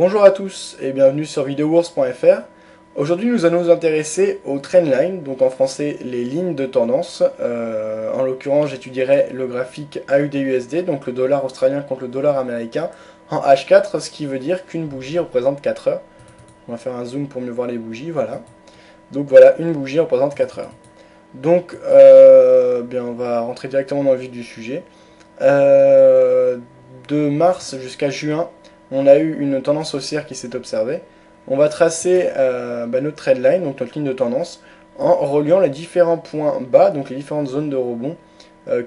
Bonjour à tous et bienvenue sur videowars.fr. Aujourd'hui nous allons nous intéresser au trendline, donc en français les lignes de tendance. En l'occurrence j'étudierai le graphique AUD-USD, donc le dollar australien contre le dollar américain, en H4, ce qui veut dire qu'une bougie représente 4 heures. On va faire un zoom pour mieux voir les bougies, voilà. Donc voilà, une bougie représente 4 heures. Donc bien, on va rentrer directement dans le vif du sujet. De mars jusqu'à juin, on a eu une tendance haussière qui s'est observée. On va tracer notre trendline, donc notre ligne de tendance, en reliant les différents points bas, donc les différentes zones de rebond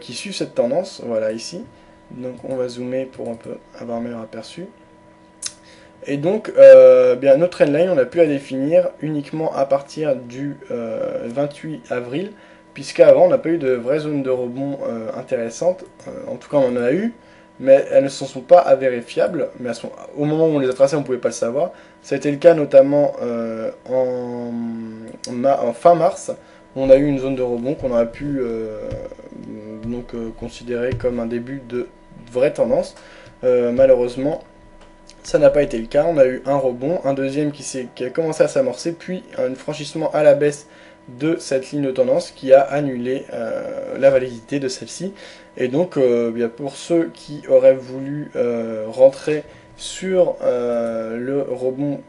qui suivent cette tendance. Voilà ici. Donc on va zoomer pour un peu avoir un meilleur aperçu. Et donc, notre trendline, on a pu la définir uniquement à partir du 28 avril, puisqu'avant, on n'a pas eu de vraies zones de rebond intéressantes. En tout cas, on en a eu, mais elles ne se sont pas avérées fiables. Mais au moment où on les a tracées, on ne pouvait pas le savoir. Ça a été le cas notamment en fin mars, où on a eu une zone de rebond qu'on aurait pu considérer comme un début de vraie tendance. Malheureusement, ça n'a pas été le cas, on a eu un rebond, un deuxième qui a commencé à s'amorcer, puis un franchissement à la baisse de cette ligne de tendance qui a annulé la validité de celle-ci. Et donc, pour ceux qui auraient voulu rentrer sur le rebond,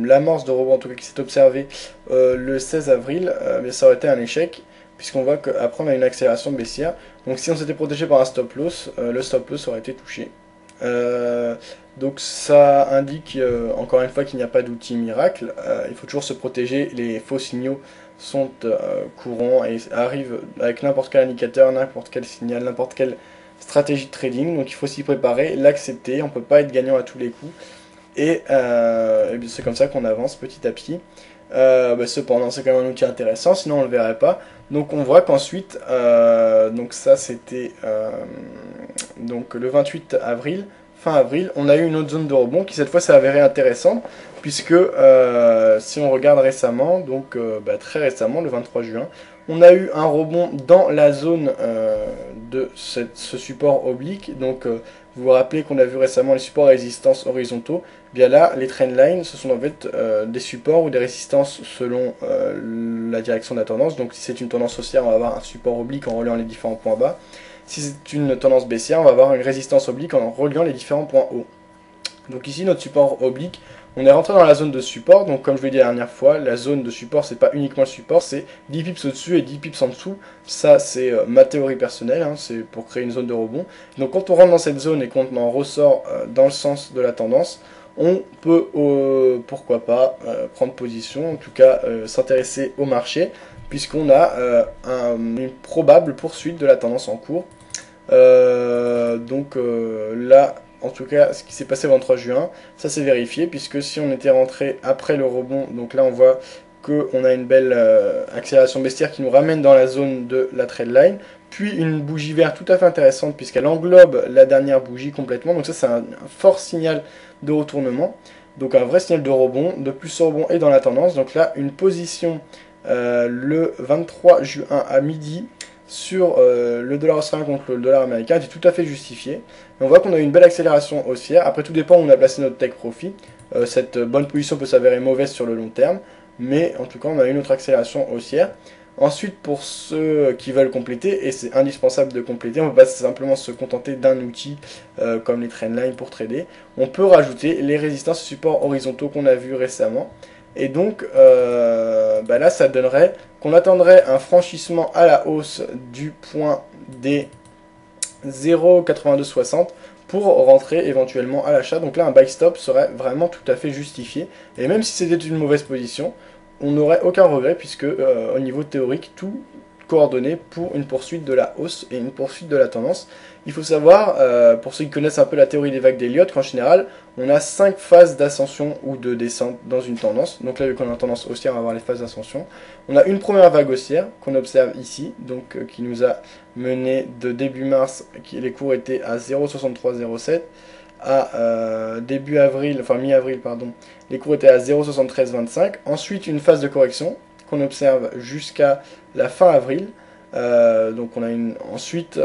l'amorce de rebond en tout cas qui s'est observée le 16 avril, ça aurait été un échec, puisqu'on voit qu'après on a une accélération baissière. Donc si on s'était protégé par un stop loss, le stop loss aurait été touché. Donc ça indique encore une fois qu'il n'y a pas d'outil miracle. Il faut toujours se protéger, les faux signaux sont courants et arrivent avec n'importe quel indicateur, n'importe quel signal, n'importe quelle stratégie de trading. Donc il faut s'y préparer, l'accepter, on ne peut pas être gagnant à tous les coups. Et c'est comme ça qu'on avance petit à petit. Cependant c'est quand même un outil intéressant, sinon on ne le verrait pas. Donc on voit qu'ensuite, donc ça c'était le 28 avril, fin avril, on a eu une autre zone de rebond qui cette fois s'est avérée intéressante, puisque si on regarde récemment, très récemment, le 23 juin, on a eu un rebond dans la zone de ce support oblique. Donc vous vous rappelez qu'on a vu récemment les supports et résistances horizontaux. Bien là, les trendlines, ce sont en fait des supports ou des résistances selon la direction de la tendance. Donc si c'est une tendance haussière, on va avoir un support oblique en reliant les différents points bas. Si c'est une tendance baissière, on va avoir une résistance oblique en reliant les différents points hauts. Donc ici, notre support oblique, on est rentré dans la zone de support. Donc comme je l'ai dit la dernière fois, la zone de support, c'est pas uniquement le support, c'est 10 pips au-dessus et 10 pips en dessous. Ça, c'est ma théorie personnelle, hein, c'est pour créer une zone de rebond. Donc quand on rentre dans cette zone et qu'on en ressort dans le sens de la tendance, on peut, pourquoi pas, prendre position, en tout cas s'intéresser au marché, puisqu'on a une probable poursuite de la tendance en cours. Là, en tout cas, ce qui s'est passé le 23 juin, ça s'est vérifié, puisque si on était rentré après le rebond, donc là on voit qu'on a une belle accélération baissière qui nous ramène dans la zone de la trendline, puis une bougie verte tout à fait intéressante, puisqu'elle englobe la dernière bougie complètement, donc ça c'est un fort signal de retournement, donc un vrai signal de rebond, de plus ce rebond est dans la tendance. Donc là, une position le 23 juin à midi, sur le dollar australien contre le dollar américain était tout à fait justifié. Et on voit qu'on a eu une belle accélération haussière. Après, tout dépend où on a placé notre take profit. Cette bonne position peut s'avérer mauvaise sur le long terme, mais en tout cas, on a eu une autre accélération haussière. Ensuite, pour ceux qui veulent compléter, et c'est indispensable de compléter, on ne peut pas simplement se contenter d'un outil comme les trendlines pour trader. On peut rajouter les résistances et supports horizontaux qu'on a vus récemment. Et donc là, ça donnerait qu'on attendrait un franchissement à la hausse du point des 0,8260 pour rentrer éventuellement à l'achat. Donc là, un buy stop serait vraiment tout à fait justifié. Et même si c'était une mauvaise position, on n'aurait aucun regret, puisque au niveau théorique, tout coordonné pour une poursuite de la hausse et une poursuite de la tendance. Il faut savoir, pour ceux qui connaissent un peu la théorie des vagues d'Elliott, qu'en général, on a 5 phases d'ascension ou de descente dans une tendance. Donc là, vu qu'on a une tendance haussière, on va avoir les phases d'ascension. On a une première vague haussière qu'on observe ici, donc qui nous a mené de début mars, les cours étaient à 0,6307, à début avril, enfin mi-avril, pardon, les cours étaient à 0,7325. Ensuite, une phase de correction qu'on observe jusqu'à la fin avril. Ensuite,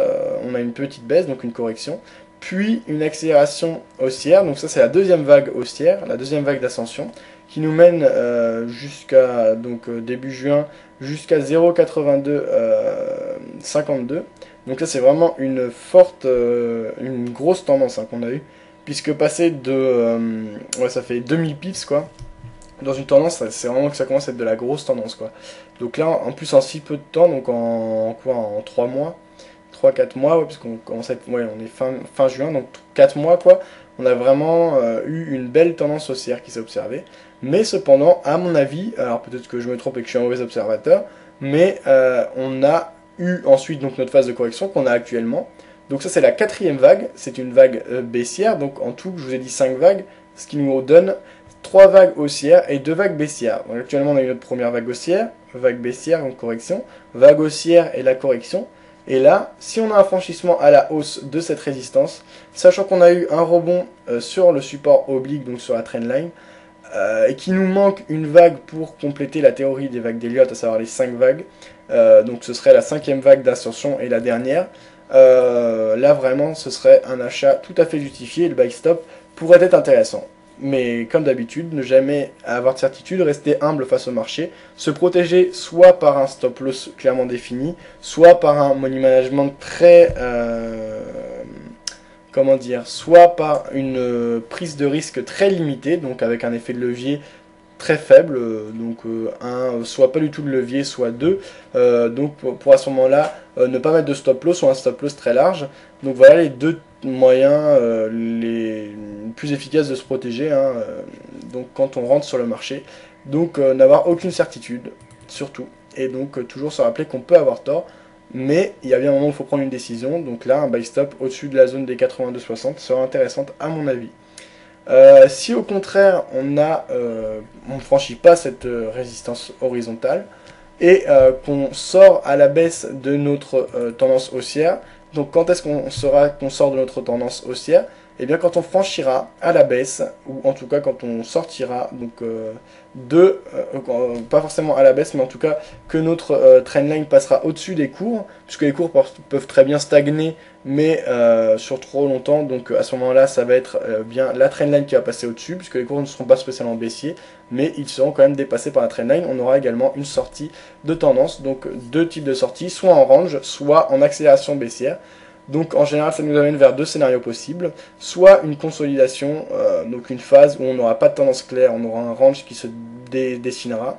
on a une petite baisse, donc une correction. puis une accélération haussière, donc ça c'est la deuxième vague haussière, la deuxième vague d'ascension, qui nous mène jusqu'à début juin, jusqu'à 0,8252. Donc ça c'est vraiment une forte, une grosse tendance hein, qu'on a eue, puisque passer de, ouais ça fait 2000 pips quoi, dans une tendance, c'est vraiment que ça commence à être de la grosse tendance quoi. Donc là en plus en si peu de temps, donc en 3 mois, 3-4 mois, ouais, parce qu'on commence à être, ouais, on est fin juin, donc 4 mois quoi, on a vraiment eu une belle tendance haussière qui s'est observée. Mais cependant, à mon avis, alors peut-être que je me trompe et que je suis un mauvais observateur, mais on a eu ensuite donc notre phase de correction qu'on a actuellement. Donc ça c'est la quatrième vague, c'est une vague baissière, donc en tout je vous ai dit 5 vagues, ce qui nous donne 3 vagues haussières et 2 vagues baissières. Donc actuellement on a eu notre première vague haussière, vague baissière, donc correction, vague haussière et la correction. Et là, si on a un franchissement à la hausse de cette résistance, sachant qu'on a eu un rebond sur le support oblique, donc sur la trendline, et qu'il nous manque une vague pour compléter la théorie des vagues d'Elliott, à savoir les 5 vagues, donc ce serait la 5e vague d'ascension et la dernière, là vraiment ce serait un achat tout à fait justifié, le buy stop pourrait être intéressant. Mais comme d'habitude, ne jamais avoir de certitude, rester humble face au marché, se protéger soit par un stop loss clairement défini, soit par un money management très, comment dire, soit par une prise de risque très limitée, donc avec un effet de levier très faible, soit pas du tout de levier, soit deux, donc pour à ce moment-là ne pas mettre de stop loss ou un stop loss très large. Donc voilà les deux moyens les plus efficaces de se protéger hein, donc quand on rentre sur le marché. Donc n'avoir aucune certitude surtout, et donc toujours se rappeler qu'on peut avoir tort, mais il y a bien un moment où il faut prendre une décision. Donc là un buy stop au-dessus de la zone des 82,60 sera intéressante à mon avis. Si au contraire on ne franchit pas cette résistance horizontale et qu'on sort à la baisse de notre tendance haussière, donc quand est-ce qu'on sort de notre tendance haussière? Et bien quand on franchira à la baisse, ou en tout cas quand on sortira donc pas forcément à la baisse, mais en tout cas que notre trendline passera au-dessus des cours, puisque les cours peuvent très bien stagner, mais sur trop longtemps, donc à ce moment-là ça va être bien la trendline qui va passer au-dessus, puisque les cours ne seront pas spécialement baissiers, mais ils seront quand même dépassés par la trendline. On aura également une sortie de tendance, donc deux types de sorties, soit en range, soit en accélération baissière. Donc en général ça nous amène vers deux scénarios possibles, soit une consolidation, donc une phase où on n'aura pas de tendance claire, on aura un range qui se dessinera,